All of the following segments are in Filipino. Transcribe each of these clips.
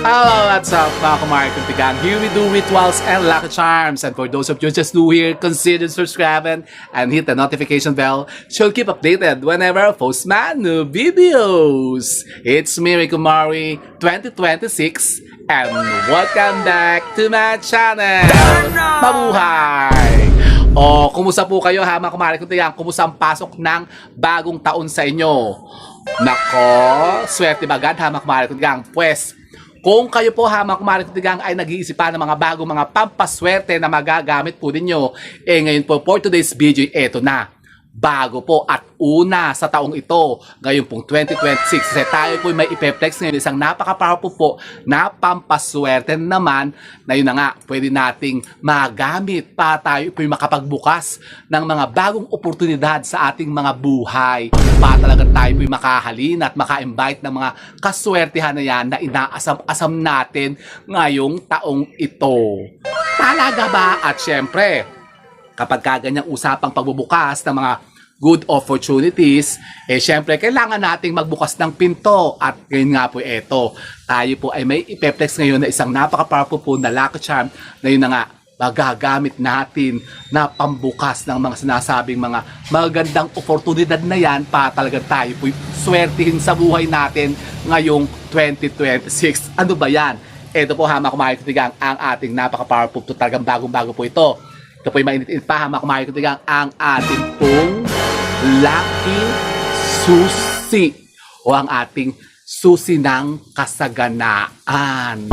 Hello, what's up mga kumari kuntigang? Here we do rituals and lucky charms. And for those of you just new here, consider subscribing and hit the notification bell so you'll keep updated whenever I post my new videos. It's me, Kumari 2026 and welcome back to my channel. Mabuhay! O, kumusta po kayo ha mga kumari kuntigang? Kumusta ang pasok ng bagong taon sa inyo? Nako, swerte bagad ha mga kumari kuntigang? Pues, kung kayo po ha mga kumari kuntigang ay nag-iisipan ng mga bagong mga pampaswerte na magagamit po ninyo, ngayon po for today's video, eto na. Bago po at una sa taong ito, ngayon pong 2026, kasi tayo po may ipeplex ngayon isang napaka-powerful po na pampaswerte naman na yun na nga, pwede nating magamit pa tayo po makapagbukas ng mga bagong oportunidad sa ating mga buhay. Pa talaga tayo po makahalina at maka-invite ng mga kaswertihan na yan na inaasam-asam natin ngayong taong ito. Talaga ba? At syempre, kapag kaganyang usapang pagbubukas ng mga good opportunities, syempre kailangan nating magbukas ng pinto. At ngayon nga po eto, tayo po ay may ipeplex ngayon na isang napaka-powerful po na lucky charm na yun na nga, magagamit natin na pambukas ng mga sinasabing mga magandang oportunidad na yan pa talaga tayo po swertihin sa buhay natin ngayong 2026. Ano ba yan? Ito po ha mga kumari kuntigang ang ating napaka-powerful to, talagang bagong-bago po ito. Ito po yung mainit-init pa ha mga kumari kuntigang ang ating pong lucky susi o ang ating susi ng kasaganaan.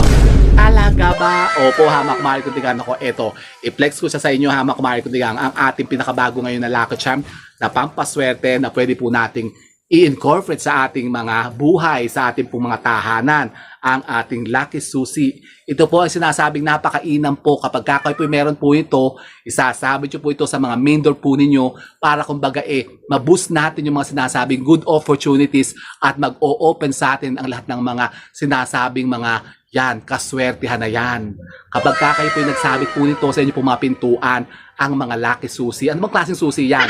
Talaga ba? Opo ha mga kumari kuntigang. Ako, eto, i-flex ko siya sa inyo ha mga kumari kuntigang ang ating pinakabago ngayon na lucky charm na pampaswerte na pwede po nating i-incorporate sa ating mga buhay, sa ating pong mga tahanan, ang ating lucky susi. Ito po ang sinasabing napakainam po kapag kayo po meron po ito, isasabit nyo po ito sa mga main door po ninyo para kumbaga maboost natin yung mga sinasabing good opportunities at mag-o-open sa atin ang lahat ng mga sinasabing mga yan, kaswertihan na yan. Kapag kayo po nagsabit po nito sa inyo po mga pintuan, ang mga lucky susi. Ano bang klaseng susi yan?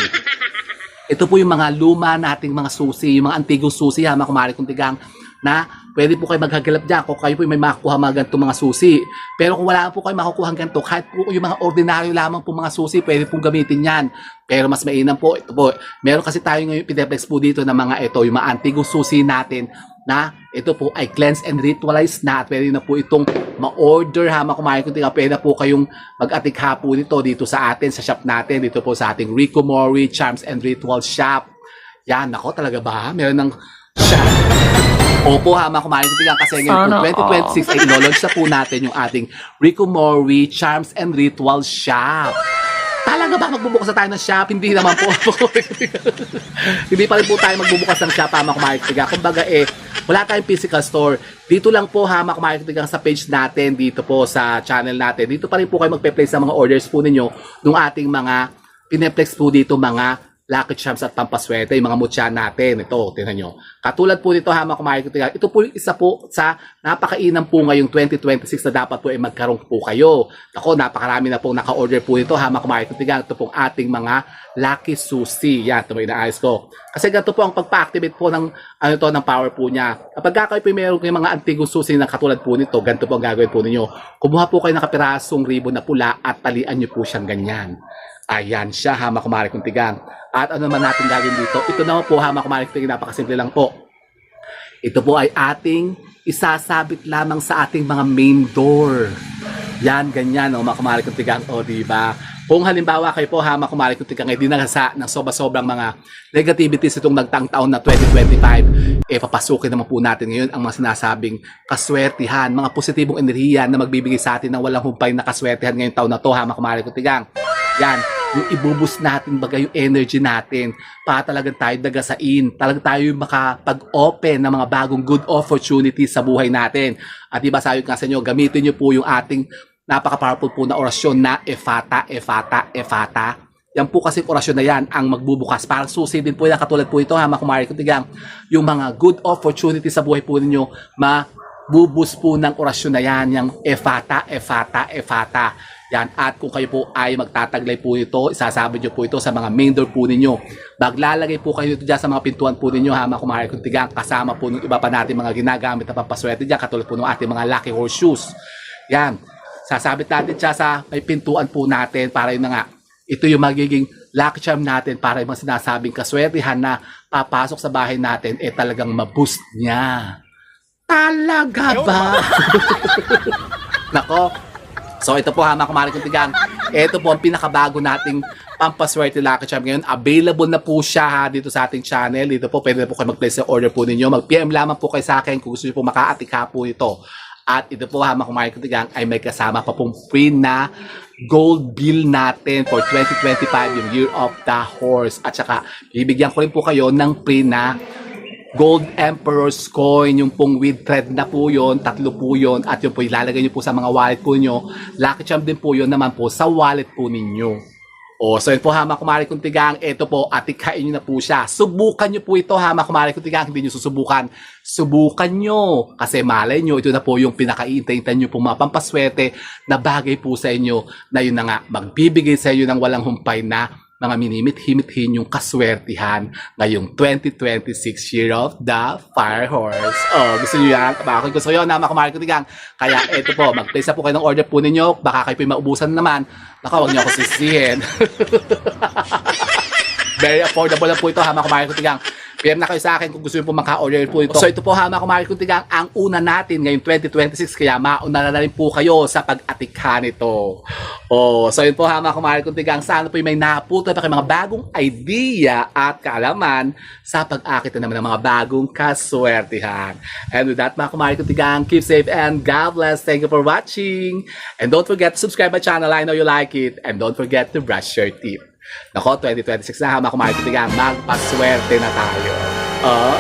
Ito po yung mga luma nating mga susi, yung mga antigong susi ha, mga kumari kuntigang, na pwede po kayo maghagalap dyan kung kayo po may makukuha mga ganitong mga susi. Pero kung wala po kayo makukuha ganito, kahit po yung mga ordinaryo lamang po mga susi, pwede pong gamitin yan. Pero mas mainam po, ito po, meron kasi tayo ngayon pineplex po dito na mga ito, yung mga antigong susi natin, na ito po ay cleanse and ritualize na at pwede na po itong ma-order ha mga kumari kuntigang. Pwede na po kayong mag-atikha po dito sa atin, sa shop natin, dito po sa ating Rico Mori Charms and Rituals Shop. Yan, ako talaga ba? Meron ng shop. Opo ha mga kumari kuntigang, kasi ngayon po 2026 ay ino-launch na po natin yung ating Rico Mori Charms and Rituals Shop. Talaga ba magbubukas na tayo ng shop? Hindi naman po. Hindi pa rin po tayo magbubukas ng shop ha mga kumari kuntigang. Kumbaga wala tayong physical store. Dito lang po ha mga kumari kuntigang sa page natin, dito po sa channel natin. Dito pa rin po kayo magpe-place ng mga orders po ninyo nung ating mga pineplex po dito mga lucky charms at pampaswerte, yung mga mutya natin. Ito, tingnan nyo. Katulad po dito ha mga kumari kuntigang. Ito po yung isa po sa napakainam po ngayong 2026 na dapat po ay magkaroon po kayo. Ako, napakarami na pong naka-order po nito ha mga kumari kuntigang. Ito pong ating mga lucky susi. Yan, ito may inaayos ko. Kasi ganito po ang pagpa-activate po ng ng power po niya. Kapag kayo po meron kayong mga antigong susi na katulad po nito, ganito po ang gagawin po ninyo. Kumuha po kayo ng kapirasong ribbon na pula at talian nyo po siyang ganyan. Ayan siya ha mga kumari kuntigang. At ano naman natin gagawin dito? Ito naman po ha mga kumari kuntigang, napakasimple lang po. Ito po ay ating isasabit lamang sa ating mga main door. Yan, ganyan mga kumari kuntigang. O diba? Kung halimbawa kayo po ha mga kumari kuntigang ay dinagasa ng sobrang mga negativities itong nagtang taon na 2025, papasukin naman po natin ngayon ang mga sinasabing kaswertihan, mga positibong enerhiya na magbibigay sa atin ng walang humpay na kaswertihan ngayong taon na to ha mga kumari kuntigang. Yan, yung ibubus natin baga yung energy natin para talagang tayo dagasain, talagang tayo makapag-open ng mga bagong good opportunities sa buhay natin. At diba sabi ko sa inyo, gamitin nyo po yung ating napaka-powerful po na orasyon na Efata, Efata, Efata. Yan po kasi orasyon na yan ang magbubukas. Parang susi din po yan, katulad po ito ha mga kumari kuntigang. Yung mga good opportunities sa buhay po ninyo bubus po ng orasyon na yan, yung efata, efata, efata. Yan. At kung kayo po ay magtataglay po ito, isasabit nyo po ito sa mga main door po ninyo. Maglalagay po kayo ito dyan sa mga pintuan po ninyo, ha, mga kumari kuntigang, kasama po ng iba pa natin mga ginagamit na pampaswerte dyan, katulad po ng ating mga lucky horseshoes. Yan. Sasabit natin siya sa may pintuan po natin para yun na nga, ito yung magiging lucky charm natin para yung mga sinasabing kaswertihan na papasok sa bahay natin, talagang maboost niya. Talaga ba? Nako. So ito po ha mga kumari kuntigang, ito po ang pinakabago nating pampaswerte lucky charm ngayon. Available na po siya ha dito sa ating channel. Dito po pwede na po kayo mag-place ng order po ninyo. Mag-PM lamang po kayo sa akin kung gusto niyo po makaatika po ito. At ito po ha mga kumari kuntigang ay may kasama pa pong free na gold bill natin for 2025, yung Year of the Horse. At saka bibigyan ko rin po kayo ng free na Gold Emperor's Coin, yung pong with thread na po yun, 3 po yun, at yun po ilalagay nyo po sa mga wallet po nyo. Lucky charm din po yun naman po sa wallet po ninyo. O, so yun po ha mga kumari kuntigang, ito po, atikain nyo na po siya. Subukan nyo po ito ha mga kumari kuntigang, hindi nyo susubukan. Subukan nyo, kasi malay nyo, ito na po yung pinaka-iintay nyo pong mga pampaswerte na bagay po sa inyo, na yun na nga, magbibigay sa inyo ng walang humpay na mga minimit-himit-hin yung kaswertihan ngayong 2026 Year of the Fire Horse. Oh, gusto nyo yan? Baka gusto nyo na mga kumari kuntigang. Kaya ito po, mag-place na po kayo ng order po ninyo. Baka kayo po yung maubusan naman. Naka, huwag nyo ako sisihin. Very affordable lang po ito ha mga kumari kuntigang. PM na kayo sa akin kung gusto nyo po maka-order po ito. So ito po ha mga kumari kuntigang, ang una natin ngayong 2026, kaya mauna na rin po kayo sa pag-atikha nito. Oh, so yun po ha mga kumari kuntigang, sana po yung may naputo pa kayo mga bagong idea at kaalaman sa pag-akit na naman ng mga bagong kaswertihan. And with that mga kumari kuntigang, keep safe and God bless. Thank you for watching. And don't forget to subscribe my channel. I know you like it. And don't forget to brush your teeth. Nako, 2026 na ha mga kumari kuntigang, magpaswerte na tayo. Oh.